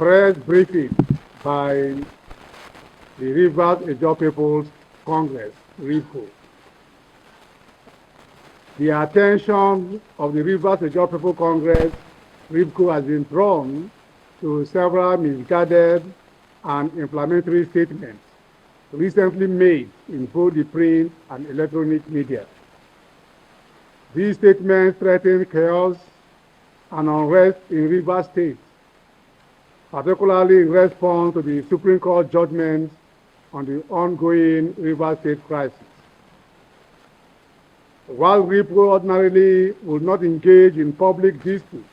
press briefing by the Rivers Ijaw Peoples Congress, RIPCO. The attention of the Rivers Ijaw Peoples Congress, RIPCO, has been drawn to several misguided and inflammatory statements recently made in both the print and electronic media. These statements threaten chaos and unrest in Rivers State, particularly in response to the Supreme Court judgment on the ongoing Rivers State crisis. While RIPCO ordinarily will not engage in public disputes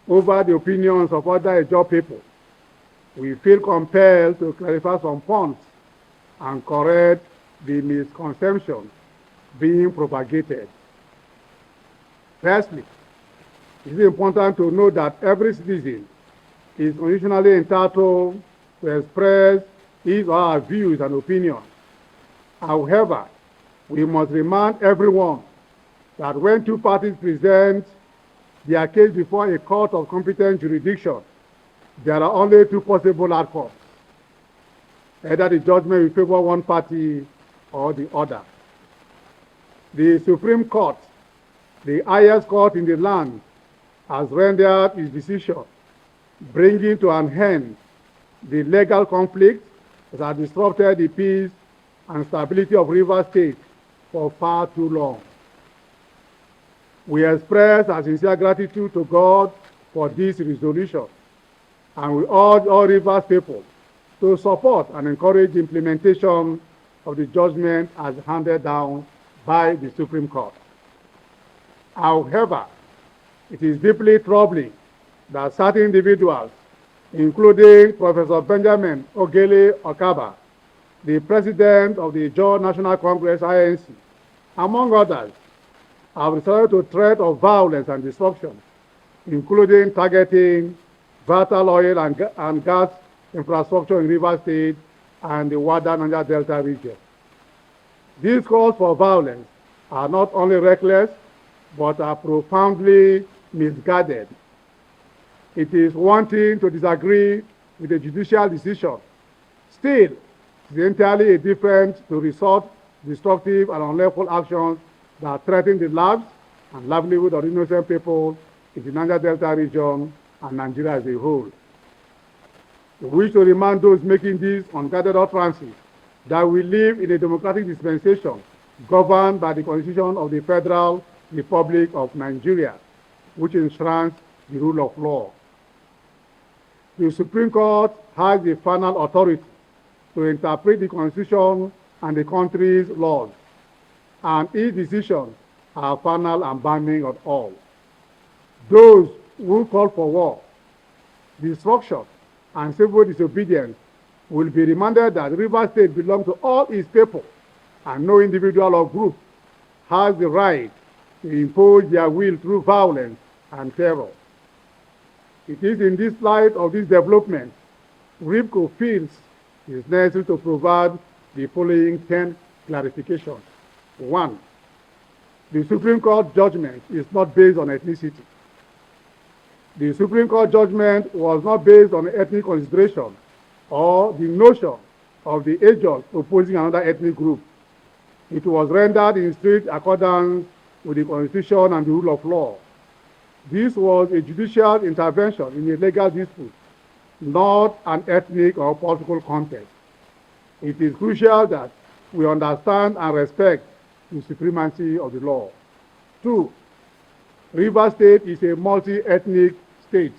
over the opinions of other Ijaw people, we feel compelled to clarify some points and correct the misconceptions being propagated. Firstly, it is important to note that every citizen is constitutionally entitled to express his or her views and opinions. However, we must remind everyone that when two parties present their case before a court of competent jurisdiction, there are only two possible outcomes: either the judgment will favor one party or the other. The Supreme Court, the highest court in the land, has rendered its decision, bringing to an end the legal conflict that has disrupted the peace and stability of Rivers State for far too long. We express our sincere gratitude to God for this resolution, and we urge all Rivers people to support and encourage the implementation of the judgment as handed down by the Supreme Court. However, it is deeply troubling that certain individuals, including Professor Benjamin Okaba, the president of the Ijaw National Congress, INC, among others, have resorted to threat of violence and destruction, including targeting vital oil and gas infrastructure in Rivers State and the Niger Delta region. These calls for violence are not only reckless, but are profoundly misguided. It is wanting to disagree with the judicial decision. Still, it is entirely different to resort to destructive and unlawful actions that threaten the lives and livelihood of innocent people in the Niger Delta region and Nigeria as a whole. We wish to remind those making these unguided utterances that we live in a democratic dispensation governed by the Constitution of the Federal Republic of Nigeria, which enshrines the rule of law. The Supreme Court has the final authority to interpret the Constitution and the country's laws, and its decisions are final and binding on all. Those who call for war, destruction, and civil disobedience will be reminded that Rivers State belongs to all its people, and no individual or group has the right to impose their will through violence and terror. It is in this light of this development, RIPCO feels it is necessary to provide the following 10 clarifications. 1. The Supreme Court judgment is not based on ethnicity. The Supreme Court judgment was not based on ethnic consideration or the notion of the Ijaws opposing another ethnic group. It was rendered in strict accordance with the Constitution and the rule of law. This was a judicial intervention in a legal dispute, not an ethnic or political contest. It is crucial that we understand and respect the supremacy of the law. 2. Rivers State is a multi-ethnic state.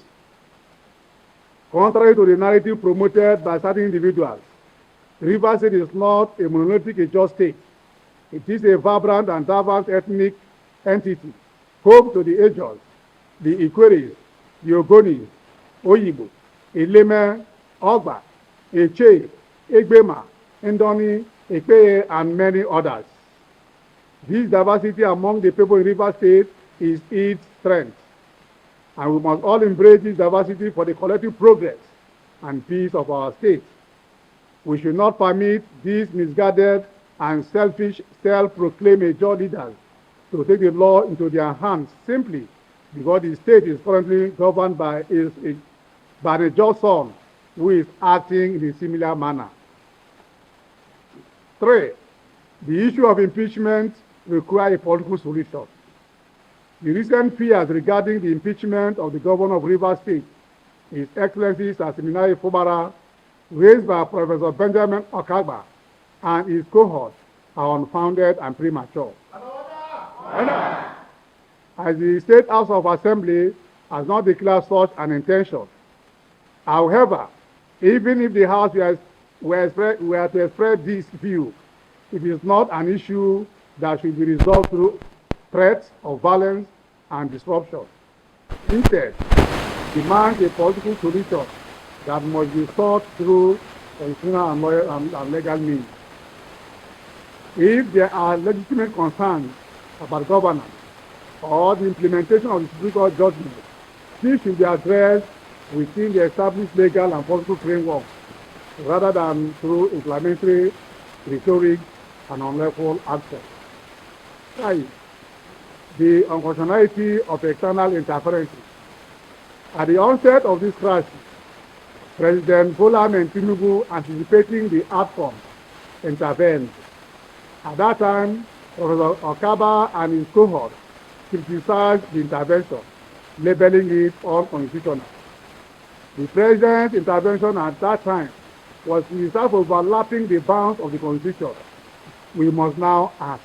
Contrary to the narrative promoted by certain individuals, Rivers State is not a monolithic Ijaw state. It is a vibrant and diverse ethnic entity, home to the Ijaws, the Ikweres, the Ogonis, Oyibo, Eleme, Ogba, Eche, Egbema, Ndoni, Ekpeye, and many others. This diversity among the people in Rivers State is its strength, and we must all embrace this diversity for the collective progress and peace of our state. We should not permit these misguided and selfish, self-proclaimed Ijaw leaders to take the law into their hands simply because the state is currently governed by by the just son who is acting in a similar manner. 3. The issue of impeachment requires a political solution. The recent fears regarding the impeachment of the governor of Rivers State, His Excellency Gov Fubara, raised by Professor Benjamin Okaba and his cohort, are unfounded and premature. As the State House of Assembly has not declared such an intention. However, even if the House were to express this view, it is not an issue that should be resolved through threats of violence and disruption. Instead, demands a political solution that must be sought through constitutional and legal means. If there are legitimate concerns about governance or the implementation of the Supreme Court judgment, this should be addressed within the established legal and political framework rather than through inflammatory rhetoric and unlawful action. 5. The unconstitutionality of external interferences. At the onset of this crisis, President Bola Ahmed Tinubu, anticipating the outcome, intervened. At that time, Prof Okaba and his cohort criticized the intervention, labeling it unconstitutional. The president's intervention at that time was criticized for overlapping the bounds of the Constitution. We must now ask,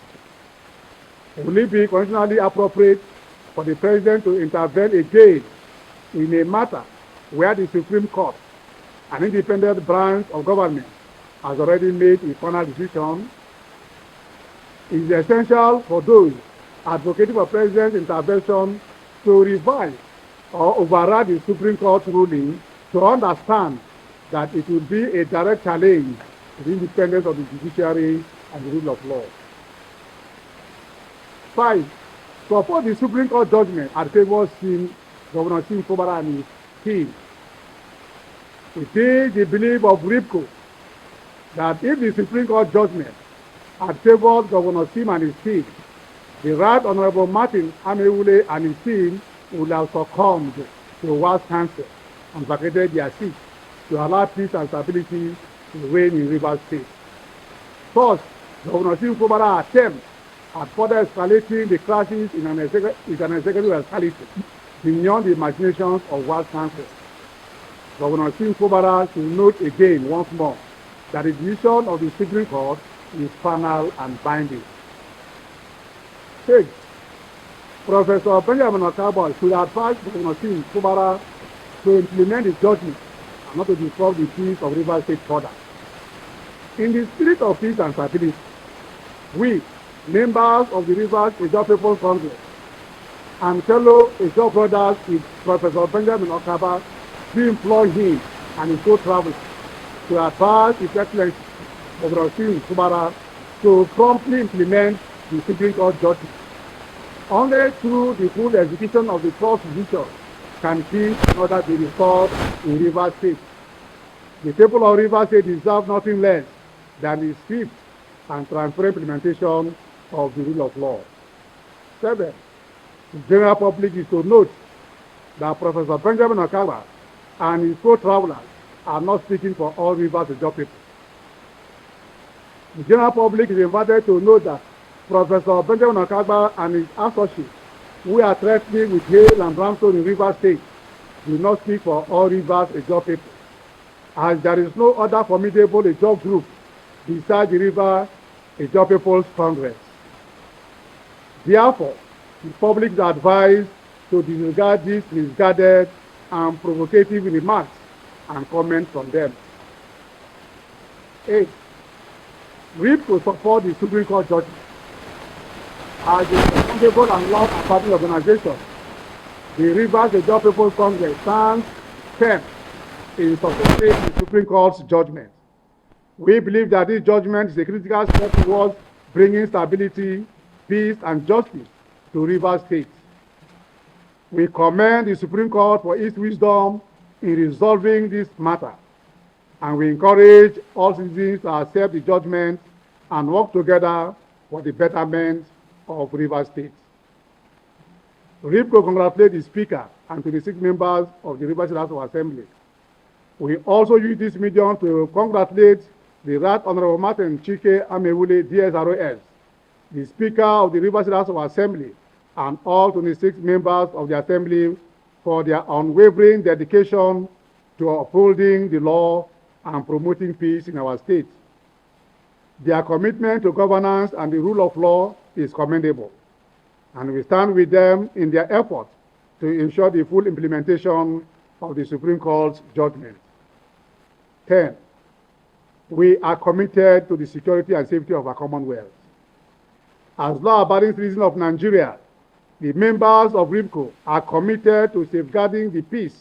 will it be constitutionally appropriate for the president to intervene again in a matter where the Supreme Court, an independent branch of government, has already made a final decision? It is essential for those advocating for president's intervention to revise or override the Supreme Court ruling to understand that it will be a direct challenge to the independence of the judiciary and the rule of law. 5. Support the Supreme Court judgment at favor of Governor Fubara and his team. It is the belief of RIPCO that if the Supreme Court judgment had favored Governor Sim and his team, the Right Honorable Martin Amewule and his team would have succumbed to WARNS counsel and vacated their seats to allow peace and stability to reign in Rivers State. First, Governor Fubara's attempt at further escalating the crisis is an executive escalation beyond the imaginations of WARNS counsel. Governor Fubara should note again once more that the decision of the Supreme Court is final and binding. 6. Professor Benjamin Okaba should advise Governor Fubara to implement his judgment and not to disturb the peace of Rivers State further. In the spirit of peace and stability, we, members of the Rivers Ijaw Peoples Congress, and fellow Ijaw brothers with Professor Benjamin Okaba, we implore him and his co-travelers to advise His Excellency Governor Fubara to promptly implement the Supreme Court judgment. Only through the full execution of the first decision can peace and order be restored in Rivers State. The people of Rivers State deserve nothing less than the swift and transparent implementation of the rule of law. 7. The general public is to note that Professor Benjamin Okaba and his co-travelers are not speaking for all Rivers Ijaw people. The general public is invited to note that Professor Benjamin Okaba and his associates, who are threatening with hail and brimstone in Rivers State, do not speak for all Rivers Ijaw people, as there is no other formidable Ijaw group besides the Rivers Ijaw Peoples Congress. Therefore, the public is advised to disregard these misguided and provocative remarks and comments from them. 8. RIPCO support the Supreme Court judgment. As a responsible and long-abiding organization, the Rivers Ijaw Peoples Congress stands firm in supporting the Supreme Court's judgment. We believe that this judgment is a critical step towards bringing stability, peace, and justice to Rivers State. We commend the Supreme Court for its wisdom in resolving this matter, and we encourage all citizens to accept the judgment and work together for the betterment of Rivers State. RIPCO congratulates the Speaker and to the 6 members of the Rivers House of Assembly We also use this medium to congratulate the Right Honorable Martin Chike Amewule, DSROS, the Speaker of the Rivers Ijaw Assembly, and all 26 members of the Assembly for their unwavering dedication to upholding the law and promoting peace in our state. Their commitment to governance and the rule of law is commendable, and we stand with them in their effort to ensure the full implementation of the Supreme Court's judgment. 10. We are committed to the security and safety of our Commonwealth. As law-abiding citizens of Nigeria, the members of RIPCO are committed to safeguarding the peace,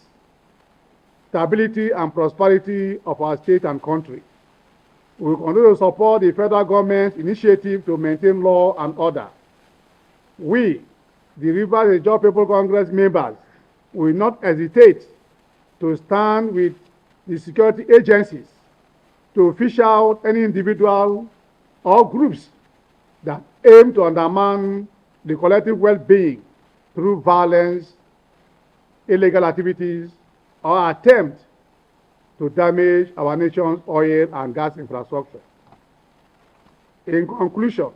stability, and prosperity of our state and country. We will continue to support the federal government's initiative to maintain law and order. We, the Rivers Ijaw Peoples Congress members, will not hesitate to stand with the security agencies to fish out any individual or groups that aim to undermine the collective well-being through violence, illegal activities, or attempt to damage our nation's oil and gas infrastructure. In conclusion,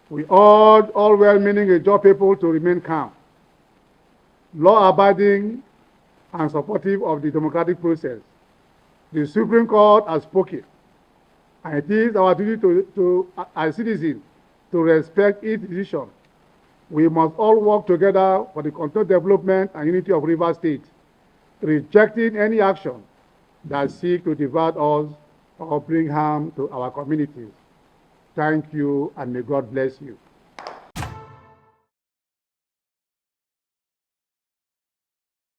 we urge all well-meaning Ijaw people to remain calm, law-abiding, and supportive of the democratic process. The Supreme Court has spoken, and it is our duty as citizens to respect its decision. We must all work together for the continued development and unity of Rivers State, rejecting any action that seeks to divide us or bring harm to our communities. Thank you, and may God bless you.